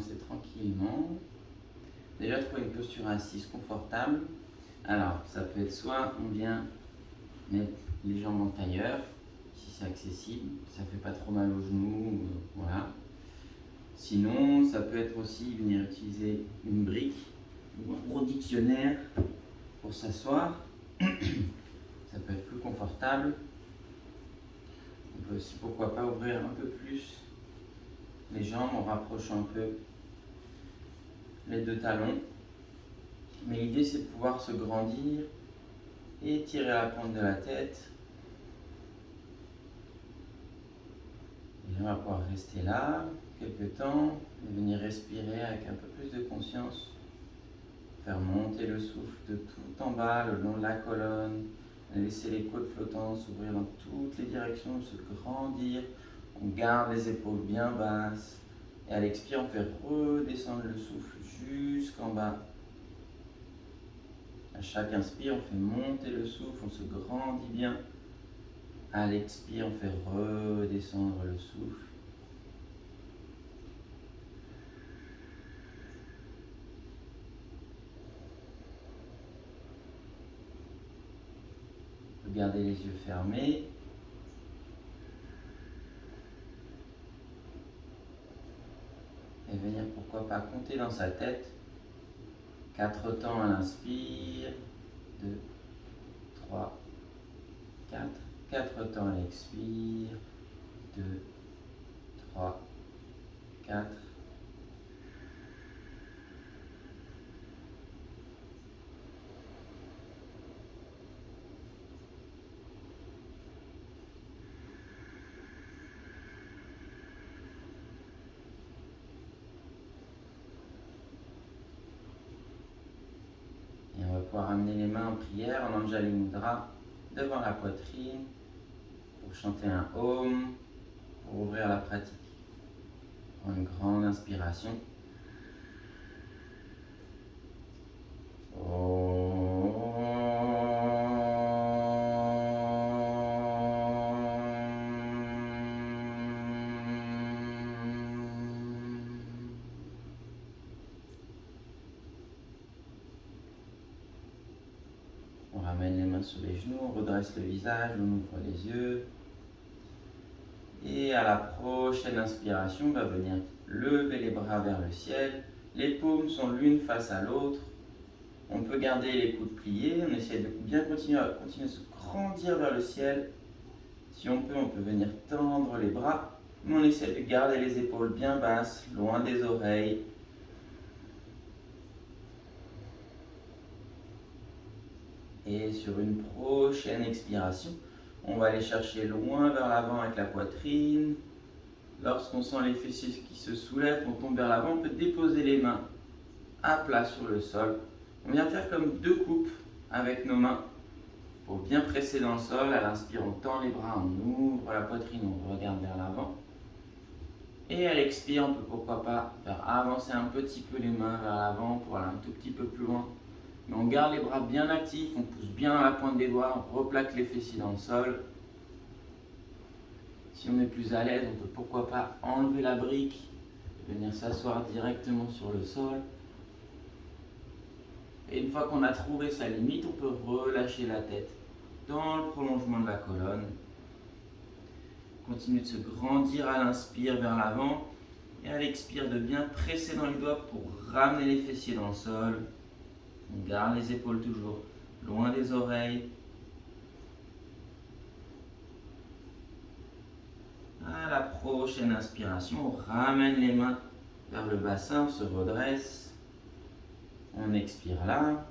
commencer tranquillement. Déjà, trouver une posture assise confortable. Alors, ça peut être soit on vient mettre les jambes en tailleur, si c'est accessible, ça fait pas trop mal aux genoux, voilà. Sinon, ça peut être aussi venir utiliser une brique ou un gros dictionnaire pour s'asseoir. Ça peut être plus confortable. On peut aussi, pourquoi pas, ouvrir un peu plus les jambes en rapprochant un peu les deux talons. Mais l'idée, c'est de pouvoir se grandir et tirer la pointe de la tête. Et on va pouvoir rester là quelques temps et venir respirer avec un peu plus de conscience. Faire monter le souffle de tout en bas, le long de la colonne. Laisser les côtes flottantes s'ouvrir dans toutes les directions, se grandir. On garde les épaules bien basses. Et à l'expire, on fait redescendre le souffle jusqu'en bas. À chaque inspire, on fait monter le souffle, on se grandit bien. À l'expire, on fait redescendre le souffle. Gardez les yeux fermés. Et venir, pourquoi pas, compter dans sa tête. 4 temps à l'inspire. 2, 3, 4. 4 temps à l'expire. 2, 3, 4. Et on va pouvoir amener les mains en prière en Anjali Mudra devant la poitrine pour chanter un Om, pour ouvrir la pratique. Prends une grande inspiration. On ramène les mains sur les genoux, on redresse le visage, on ouvre les yeux. Et à la prochaine inspiration, on va venir lever les bras vers le ciel. Les paumes sont l'une face à l'autre. On peut garder les coudes pliés. On essaie de bien continuer à se grandir vers le ciel. Si on peut venir tendre les bras. Mais on essaie de garder les épaules bien basses, loin des oreilles. Et sur une prochaine expiration, on va aller chercher loin vers l'avant avec la poitrine. Lorsqu'on sent les fessiers qui se soulèvent, on tombe vers l'avant, on peut déposer les mains à plat sur le sol. On vient faire comme 2 coupes avec nos mains pour bien presser dans le sol. À l'inspire, on tend les bras, on ouvre la poitrine, on regarde vers l'avant. Et à l'expire, on peut pourquoi pas faire avancer un petit peu les mains vers l'avant pour aller un tout petit peu plus loin. Mais on garde les bras bien actifs, on pousse bien la pointe des doigts, on replaque les fessiers dans le sol. Si on est plus à l'aise, on peut pourquoi pas enlever la brique et venir s'asseoir directement sur le sol. Et une fois qu'on a trouvé sa limite, on peut relâcher la tête dans le prolongement de la colonne. Continue de se grandir à l'inspire vers l'avant et à l'expire de bien presser dans les doigts pour ramener les fessiers dans le sol. On garde les épaules toujours loin des oreilles. À la prochaine inspiration, on ramène les mains vers le bassin, on se redresse. On expire là.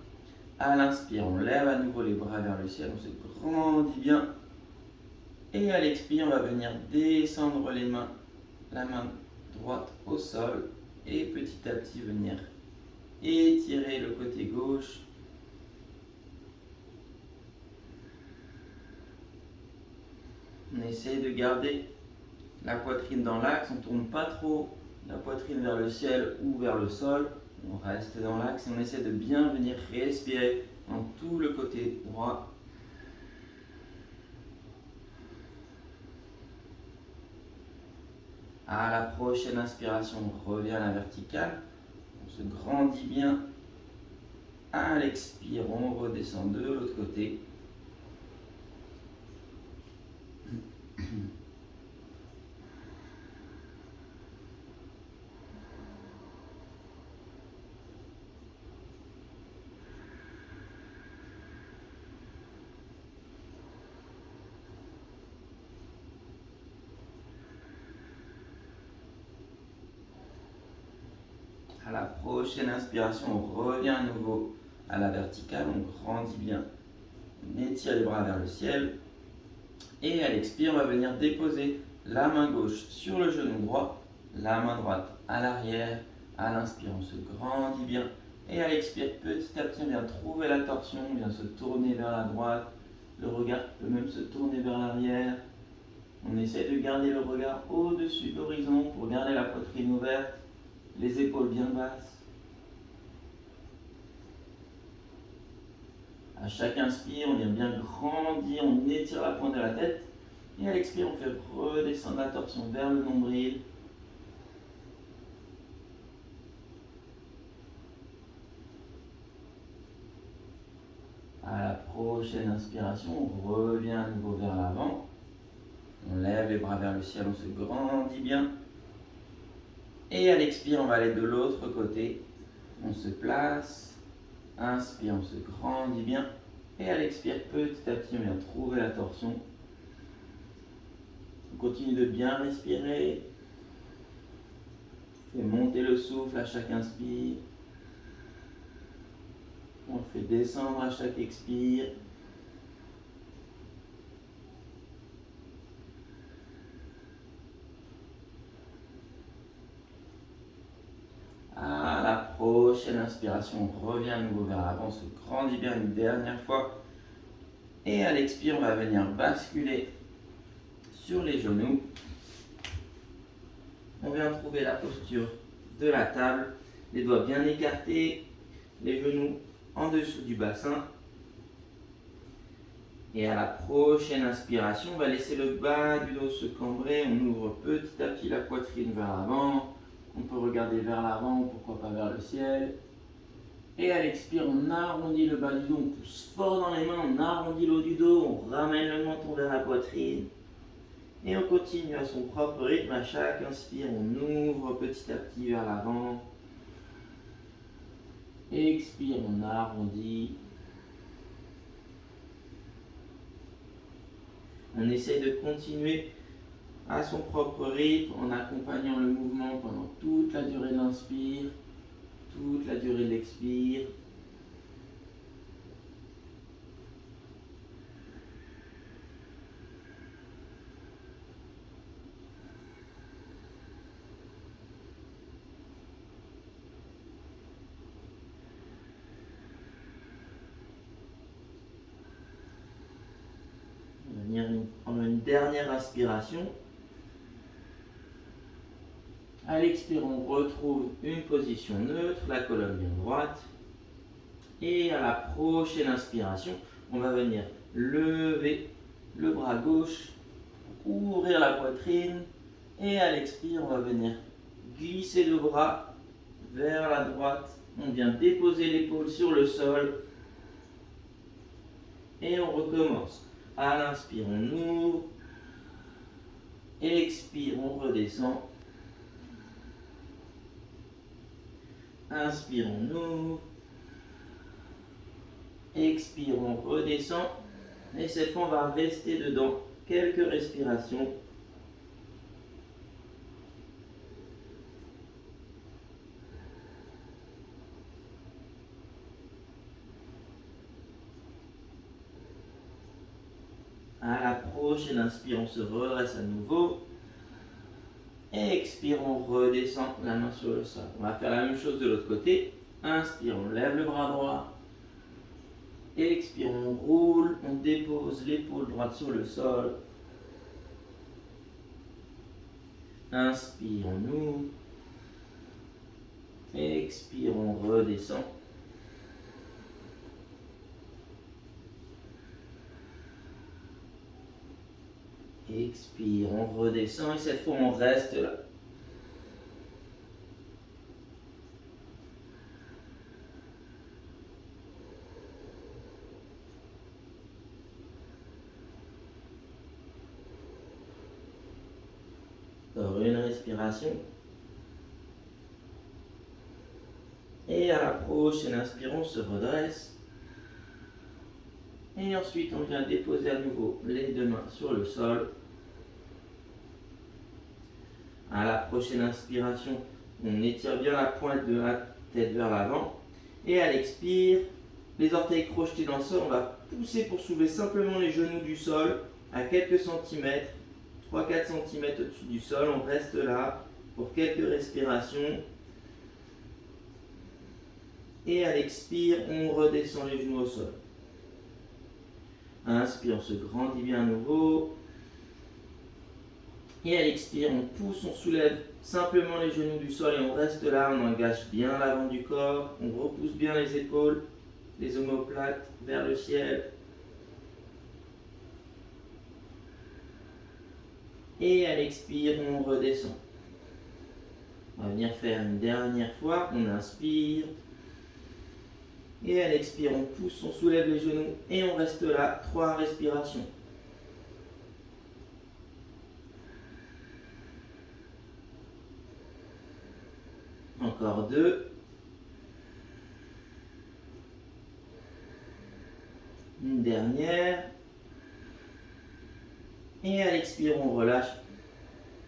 À l'inspire, on lève à nouveau les bras vers le ciel, on se grandit bien. Et à l'expire, on va venir descendre les mains, la main droite au sol. Et petit à petit venir étirer le côté gauche. On essaie de garder la poitrine dans l'axe, on ne tourne pas trop la poitrine vers le ciel ou vers le sol. On reste dans l'axe et on essaie de bien venir respirer dans tout le côté droit. À la prochaine inspiration, on revient à la verticale. On se grandit bien. À l'expire, on redescend de l'autre côté. À la prochaine inspiration, on revient à nouveau à la verticale, on grandit bien. On étire les bras vers le ciel. Et à l'expire, on va venir déposer la main gauche sur le genou droit, la main droite à l'arrière. À l'inspire, on se grandit bien. Et à l'expire, petit à petit, on vient trouver la torsion, on vient se tourner vers la droite. Le regard peut même se tourner vers l'arrière. On essaie de garder le regard au-dessus de l'horizon pour garder la poitrine ouverte, les épaules bien basses. À chaque inspire, on vient bien grandir, on étire la pointe de la tête. Et à l'expire, on fait redescendre la torsion vers le nombril. À la prochaine inspiration, on revient à nouveau vers l'avant. On lève les bras vers le ciel, on se grandit bien. Et à l'expire, on va aller de l'autre côté. On se place. Inspire, on se grandit bien. Et à l'expire, petit à petit, on vient trouver la torsion. On continue de bien respirer. On fait monter le souffle à chaque inspire. On le fait descendre à chaque expire. À la prochaine inspiration, on revient à nouveau vers l'avant, on se grandit bien une dernière fois. Et à l'expire, on va venir basculer sur les genoux. On vient trouver la posture de la table, les doigts bien écartés, les genoux en dessous du bassin. Et à la prochaine inspiration, on va laisser le bas du dos se cambrer. On ouvre petit à petit la poitrine vers l'avant. On peut regarder vers l'avant, pourquoi pas vers le ciel. Et à l'expire, on arrondit le bas du dos, on pousse fort dans les mains, on arrondit le haut du dos, on ramène le menton vers la poitrine. Et on continue à son propre rythme. À chaque inspire, on ouvre petit à petit vers l'avant. Expire, on arrondit. On essaie de continuer à son propre rythme en accompagnant le mouvement pendant toute la durée de l'inspire, toute la durée de l'expire. On va venir prendre une dernière inspiration. À l'expire, on retrouve une position neutre, la colonne bien droite. Et à la prochaine inspiration, on va venir lever le bras gauche, ouvrir la poitrine. Et à l'expire, on va venir glisser le bras vers la droite. On vient déposer l'épaule sur le sol. Et on recommence. À l'inspire, on ouvre. Expire, on redescend. Inspire, on ouvre. Expire, on redescend. Et cette fois, on va rester dedans quelques respirations. À la prochaine inspire, on se redresse à nouveau. Expire, on redescend la main sur le sol. On va faire la même chose de l'autre côté. Inspire, on lève le bras droit. Expire, on roule, on dépose l'épaule droite sur le sol. Inspire, on ouvre. Expire, on redescend. Expire, on redescend et cette fois on reste là. inspiration. Et à la prochaine inspiration, on se redresse. Et ensuite, on vient déposer à nouveau les deux mains sur le sol. À la prochaine inspiration, on étire bien la pointe de la tête vers l'avant. Et à l'expire, les orteils crochetés dans le sol, on va pousser pour soulever simplement les genoux du sol à quelques centimètres, 3-4 cm au-dessus du sol. On reste là pour quelques respirations. Et à l'expire, on redescend les genoux au sol. Inspire, on se grandit bien à nouveau. Et à l'expire, on pousse, on soulève simplement les genoux du sol et on reste là, on engage bien l'avant du corps, on repousse bien les épaules, les omoplates vers le ciel. Et à l'expire, on redescend. On va venir faire une dernière fois, on inspire. Et à l'expire, on pousse, on soulève les genoux et on reste là, 3 respirations. Encore 2. Une dernière. Et à l'expire, on relâche.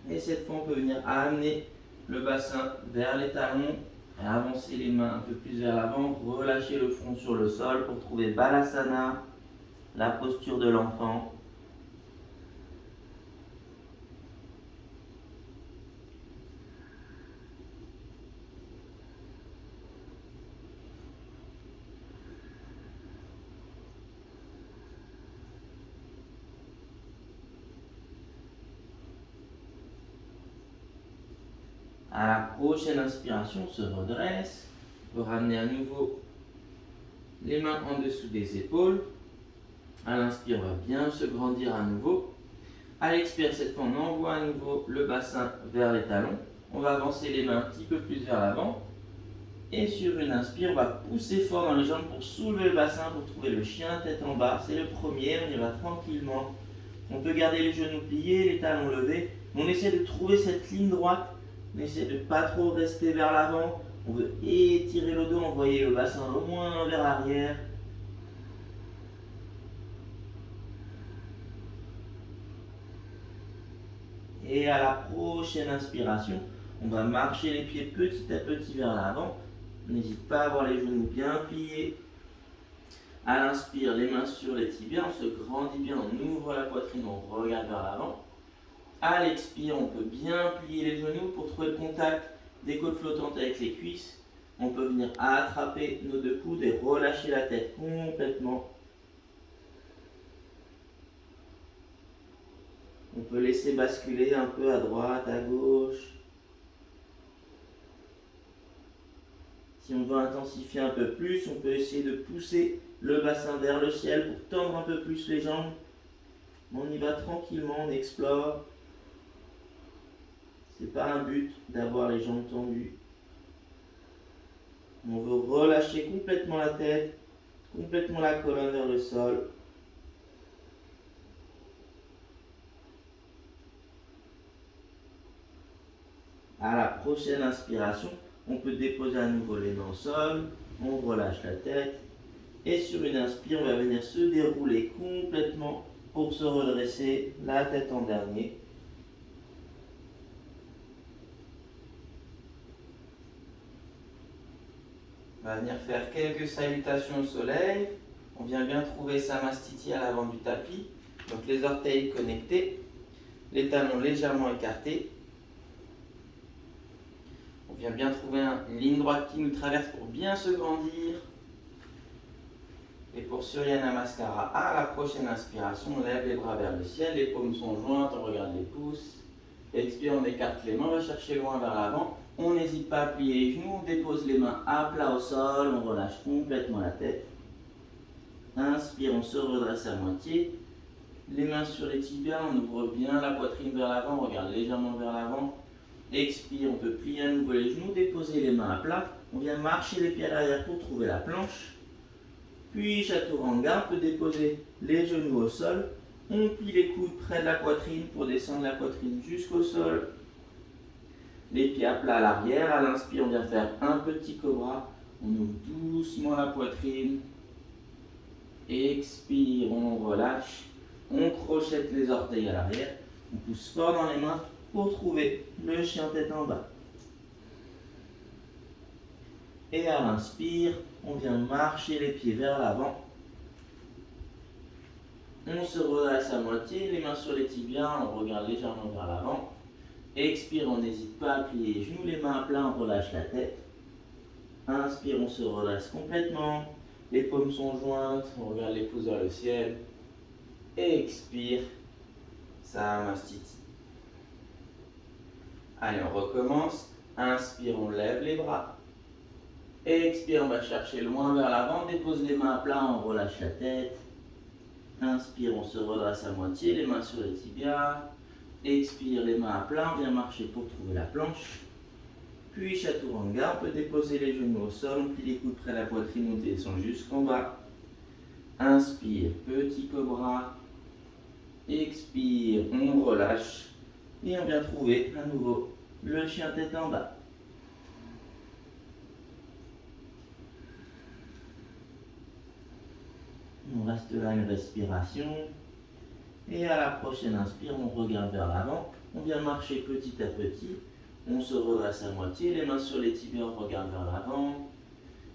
Et cette fois, on peut venir amener le bassin vers les talons. Et avancer les mains un peu plus vers l'avant. Relâcher le front sur le sol pour trouver Balasana, la posture de l'enfant. À la prochaine inspiration, on se redresse. On peut ramener à nouveau les mains en dessous des épaules. À l'inspire, on va bien se grandir à nouveau. À l'expire, cette fois, on envoie à nouveau le bassin vers les talons. On va avancer les mains un petit peu plus vers l'avant. Et sur une inspire, on va pousser fort dans les jambes pour soulever le bassin, pour trouver le chien tête en bas. C'est le premier, on y va tranquillement. On peut garder les genoux pliés, les talons levés. On essaie de trouver cette ligne droite. On essaie de ne pas trop rester vers l'avant. On veut étirer le dos, envoyer le bassin au moins vers l'arrière. Et à la prochaine inspiration, on va marcher les pieds petit à petit vers l'avant. N'hésite pas à avoir les genoux bien pliés. À l'inspire, les mains sur les tibias, on se grandit bien, on ouvre la poitrine, on regarde vers l'avant. À l'expire, on peut bien plier les genoux pour trouver le contact des côtes flottantes avec les cuisses. On peut venir attraper nos deux coudes et relâcher la tête complètement. On peut laisser basculer un peu à droite, à gauche. Si on veut intensifier un peu plus, on peut essayer de pousser le bassin vers le ciel pour tendre un peu plus les jambes. On y va tranquillement, on explore. C'est pas un but d'avoir les jambes tendues. On veut relâcher complètement la tête, complètement la colonne vers le sol. À la prochaine inspiration, on peut déposer à nouveau les mains au sol, on relâche la tête. Et sur une inspire, on va venir se dérouler complètement pour se redresser, la tête en dernier. On va venir faire quelques salutations au soleil. On vient bien trouver Samastiti à l'avant du tapis. Donc les orteils connectés, les talons légèrement écartés. On vient bien trouver une ligne droite qui nous traverse pour bien se grandir. Et pour Surya Namaskara, à la prochaine inspiration, on lève les bras vers le ciel, les paumes sont jointes, on regarde les pouces. Expire, on écarte les mains, on va chercher loin vers l'avant. On n'hésite pas à plier les genoux, on dépose les mains à plat au sol, on relâche complètement la tête. Inspire, on se redresse à moitié. Les mains sur les tibias, on ouvre bien la poitrine vers l'avant, on regarde légèrement vers l'avant. Expire, on peut plier à nouveau les genoux, déposer les mains à plat. On vient marcher les pieds à l'arrière pour trouver la planche. Puis Chaturanga, on peut déposer les genoux au sol. On plie les coudes près de la poitrine pour descendre la poitrine jusqu'au sol. les pieds à plat à l'arrière. À l'inspire, on vient faire un petit cobra. On ouvre doucement la poitrine. Expire, on relâche. On crochette les orteils à l'arrière. On pousse fort dans les mains pour trouver le chien tête en bas. Et à l'inspire, on vient marcher les pieds vers l'avant. On se redresse à moitié, les mains sur les tibias, on regarde légèrement vers l'avant. Expire, on n'hésite pas à plier les genoux, les mains à plat, on relâche la tête. Inspire, on se redresse complètement. Les paumes sont jointes, on regarde les pouces vers le ciel. Expire, Samastiti. Allez, on recommence. Inspire, on lève les bras. Expire, on va chercher loin vers l'avant, dépose les mains à plat, on relâche la tête. Inspire, on se redresse à moitié, les mains sur les tibias. Expire, les mains à plat, on vient marcher pour trouver la planche. Puis Chaturanga, on peut déposer les genoux au sol, on plie les coudes près de la poitrine, on descend jusqu'en bas. Inspire, petit cobra. Expire, on relâche. Et on vient trouver à nouveau le chien tête en bas. On reste là une respiration. Et à la prochaine inspire, on regarde vers l'avant. On vient marcher petit à petit. On se redresse à moitié, les mains sur les tibias, on regarde vers l'avant.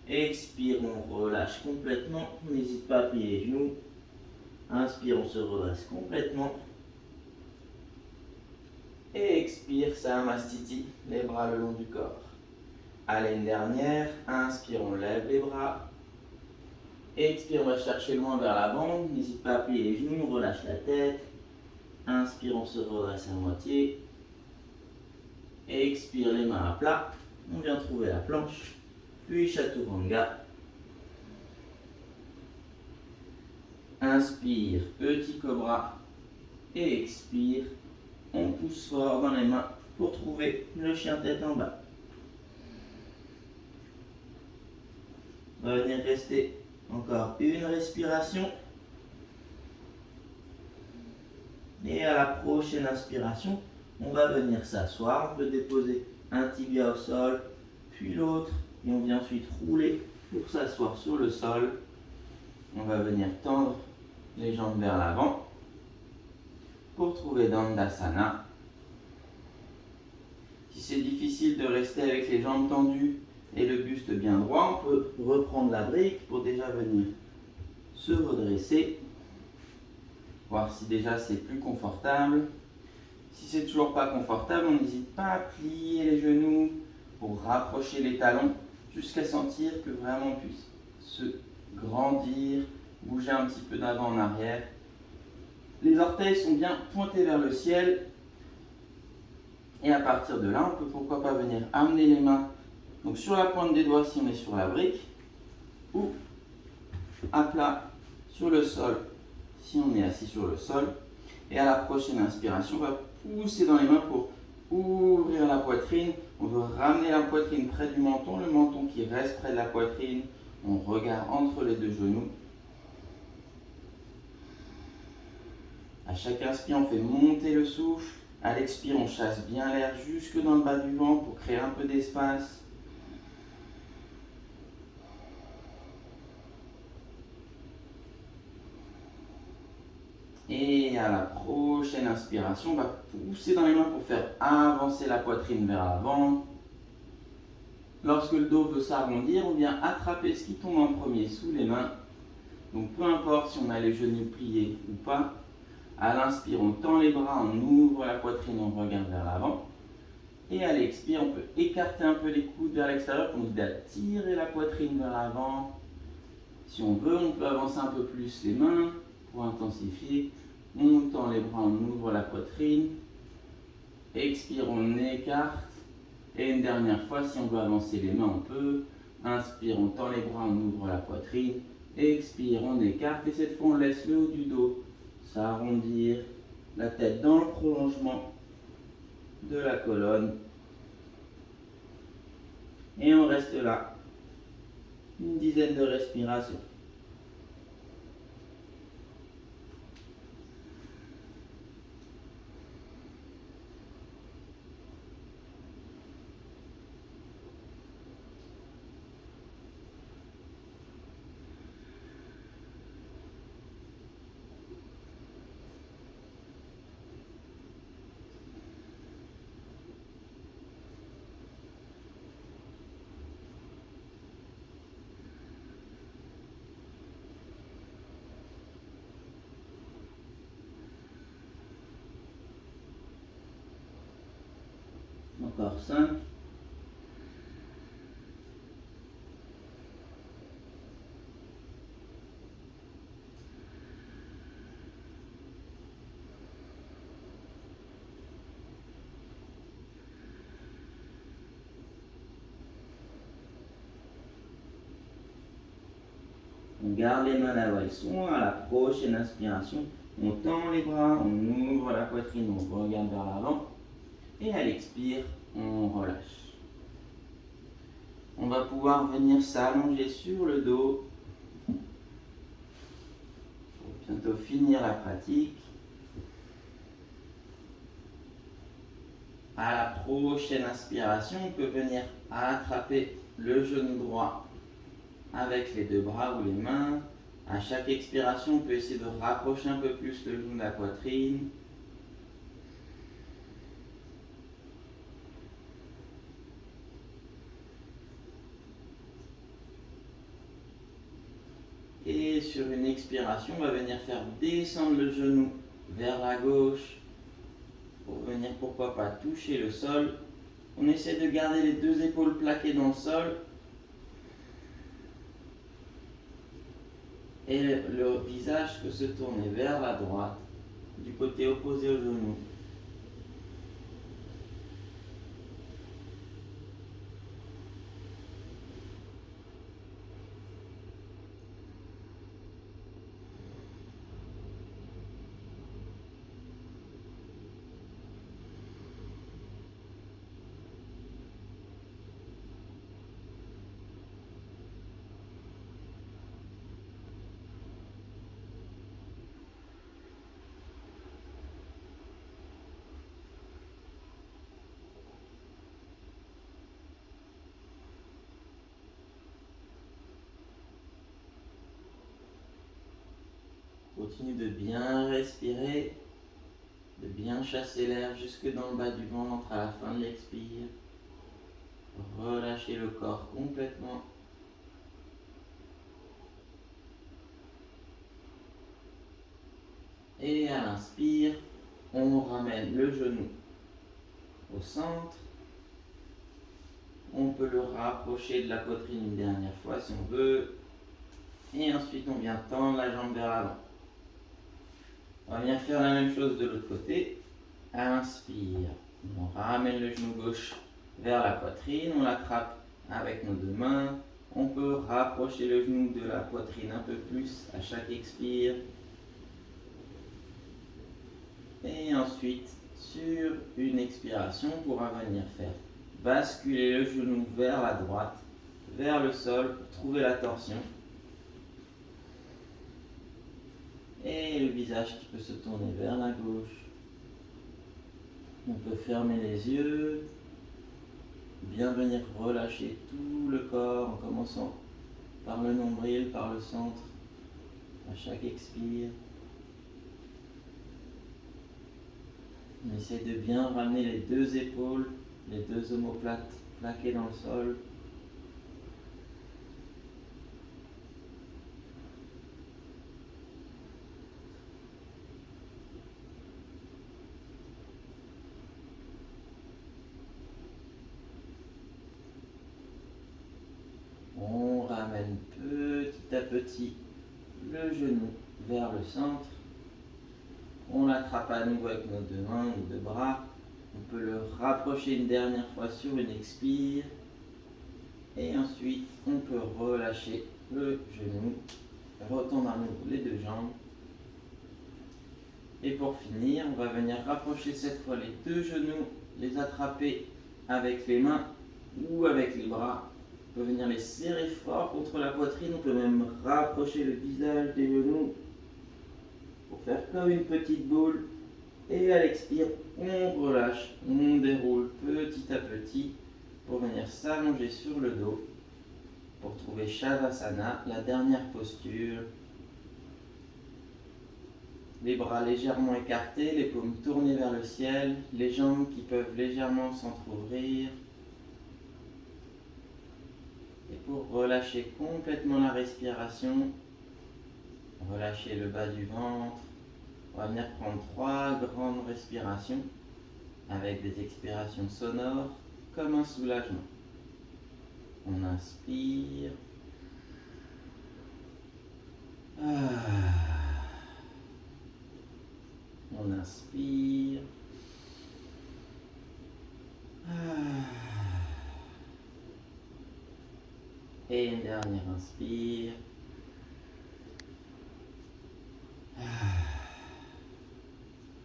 Expire, on relâche complètement. On n'hésite pas à plier les genoux. Inspire, on se redresse complètement. Et expire, Samastiti, les bras le long du corps. Allez, une dernière. Inspire, on lève les bras. Expire, on va chercher loin vers l'avant. N'hésite pas à plier les genoux, on relâche la tête. Inspire, on se redresse à moitié. Expire, les mains à plat. On vient trouver la planche. Puis Chaturanga. Inspire, petit cobra. Et expire, on pousse fort dans les mains pour trouver le chien tête en bas. On va venir rester encore une respiration. Et à la prochaine inspiration, on va venir s'asseoir. On peut déposer un tibia au sol, puis l'autre. Et on vient ensuite rouler pour s'asseoir sur le sol. On va venir tendre les jambes vers l'avant pour trouver Dandasana. Si c'est difficile de rester avec les jambes tendues et le buste bien droit, on peut reprendre la brique pour déjà venir se redresser. Voir si déjà c'est plus confortable. Si c'est toujours pas confortable, on n'hésite pas à plier les genoux pour rapprocher les talons jusqu'à sentir que vraiment on puisse se grandir, bouger un petit peu d'avant en arrière. Les orteils sont bien pointés vers le ciel. Et à partir de là, on peut pourquoi pas venir amener les mains donc sur la pointe des doigts si on est sur la brique, ou à plat sur le sol si on est assis sur le sol. Et à la prochaine inspiration, on va pousser dans les mains pour ouvrir la poitrine. On veut ramener la poitrine près du menton, le menton qui reste près de la poitrine. On regarde entre les deux genoux. À chaque inspire, on fait monter le souffle. À l'expire, on chasse bien l'air jusque dans le bas du ventre pour créer un peu d'espace. Et à la prochaine inspiration, on va pousser dans les mains pour faire avancer la poitrine vers l'avant. Lorsque le dos veut s'arrondir, on vient attraper ce qui tombe en premier sous les mains. Donc peu importe si on a les genoux pliés ou pas. À l'inspire, on tend les bras, on ouvre la poitrine, on regarde vers l'avant. Et à l'expire, on peut écarter un peu les coudes vers l'extérieur pour nous aider à tirer la poitrine vers l'avant. Si on veut, on peut avancer un peu plus les mains pour intensifier. On tend les bras, on ouvre la poitrine. Expire, on écarte. Et une dernière fois, si on veut avancer les mains, on peut. Inspire, on tend les bras, on ouvre la poitrine. Expire, on écarte. Et cette fois, on laisse le haut du dos s'arrondir. La tête dans le prolongement de la colonne. Et on reste là. Une dizaine de respirations. Encore 5. On garde les mains là où elles sont. À la prochaine inspiration, on tend les bras, on ouvre la poitrine, on regarde vers l'avant. Et à l'expire, on relâche. On va pouvoir venir s'allonger sur le dos pour bientôt finir la pratique. À la prochaine inspiration, on peut venir attraper le genou droit avec les deux bras ou les mains. À chaque expiration, on peut essayer de rapprocher un peu plus le genou de la poitrine. Et sur une expiration, on va venir faire descendre le genou vers la gauche pour venir, pourquoi pas, toucher le sol. On essaie de garder les deux épaules plaquées dans le sol. Et le visage peut se tourner vers la droite, du côté opposé au genou. Continue de bien respirer, de bien chasser l'air jusque dans le bas du ventre à la fin de l'expire. Relâchez le corps complètement. Et à l'inspire, on ramène le genou au centre. On peut le rapprocher de la poitrine une dernière fois si on veut. Et ensuite, on vient tendre la jambe vers l'avant. On va venir faire la même chose de l'autre côté. À l'inspire, on ramène le genou gauche vers la poitrine. On l'attrape avec nos deux mains. On peut rapprocher le genou de la poitrine un peu plus à chaque expire. Et ensuite, sur une expiration, on pourra venir faire basculer le genou vers la droite, vers le sol pour trouver la torsion. Et le visage qui peut se tourner vers la gauche. On peut fermer les yeux, bien venir relâcher tout le corps en commençant par le nombril, par le centre, à chaque expire. On essaie de bien ramener les deux épaules, les deux omoplates plaquées dans le sol. On ramène petit à petit le genou vers le centre. On l'attrape à nouveau avec nos deux mains ou deux bras. On peut le rapprocher une dernière fois sur une expire. Et ensuite, on peut relâcher le genou, retendre à nouveau les deux jambes. Et pour finir, on va venir rapprocher cette fois les deux genoux, les attraper avec les mains ou avec les bras. On peut venir les serrer fort contre la poitrine. On peut même rapprocher le visage des genoux pour faire comme une petite boule. Et à l'expire, on relâche, on déroule petit à petit pour venir s'allonger sur le dos pour trouver Shavasana, la dernière posture. Les bras légèrement écartés, les paumes tournées vers le ciel, les jambes qui peuvent légèrement s'entrouvrir. Et pour relâcher complètement la respiration, relâcher le bas du ventre, on va venir prendre 3 grandes respirations avec des expirations sonores. comme un soulagement. On inspire. On inspire. Et une dernière inspire.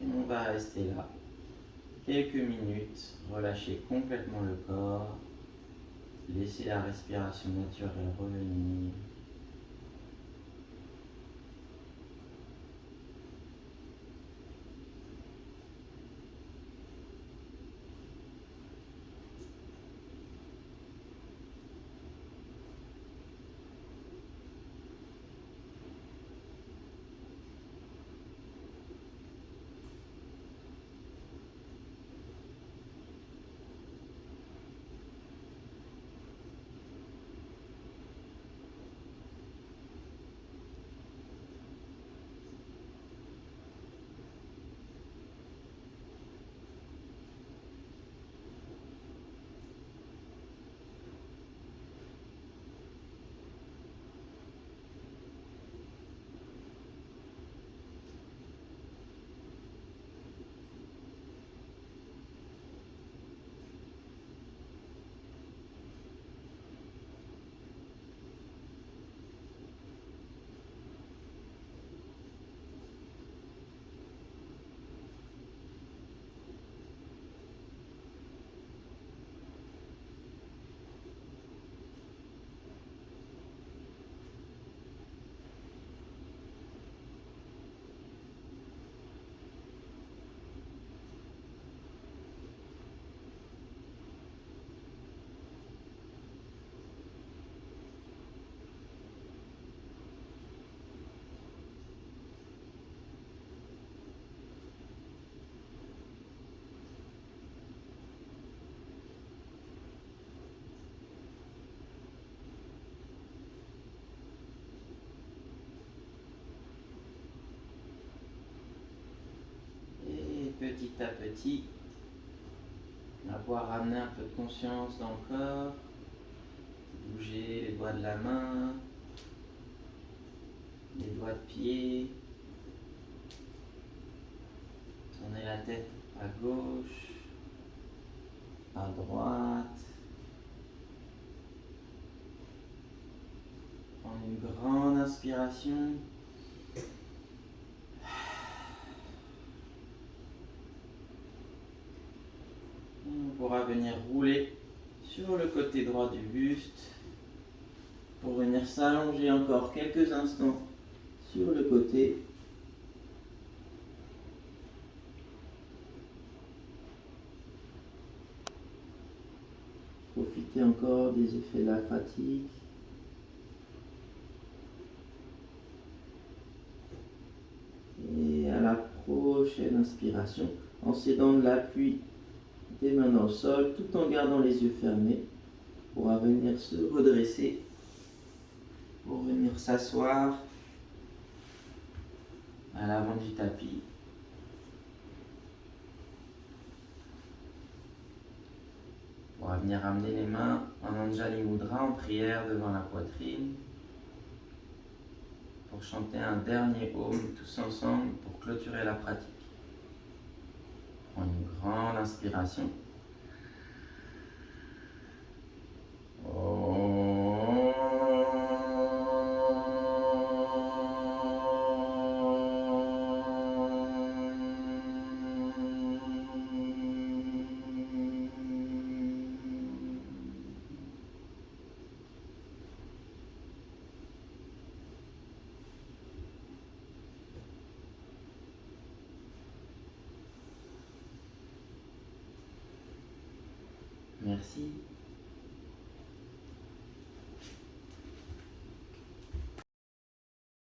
Et on va rester là quelques minutes, relâcher complètement le corps, laisser la respiration naturelle revenir. Petit à petit, on va pouvoir ramener un peu de conscience dans le corps, bouger les doigts de la main, les doigts de pied, tourner la tête à gauche, à droite, prendre une grande inspiration. On pourra venir rouler sur le côté droit du buste pour venir s'allonger encore quelques instants sur le côté. Profitez encore des effets de la pratique. Et à la prochaine inspiration, en s'aidant de l'appui des mains dans le sol, tout en gardant les yeux fermés, on pourra venir se redresser pour venir s'asseoir à l'avant du tapis. On va venir amener les mains en Anjali Mudra, en prière devant la poitrine, pour chanter un dernier Om tous ensemble pour clôturer la pratique. Prends une grande inspiration. Merci.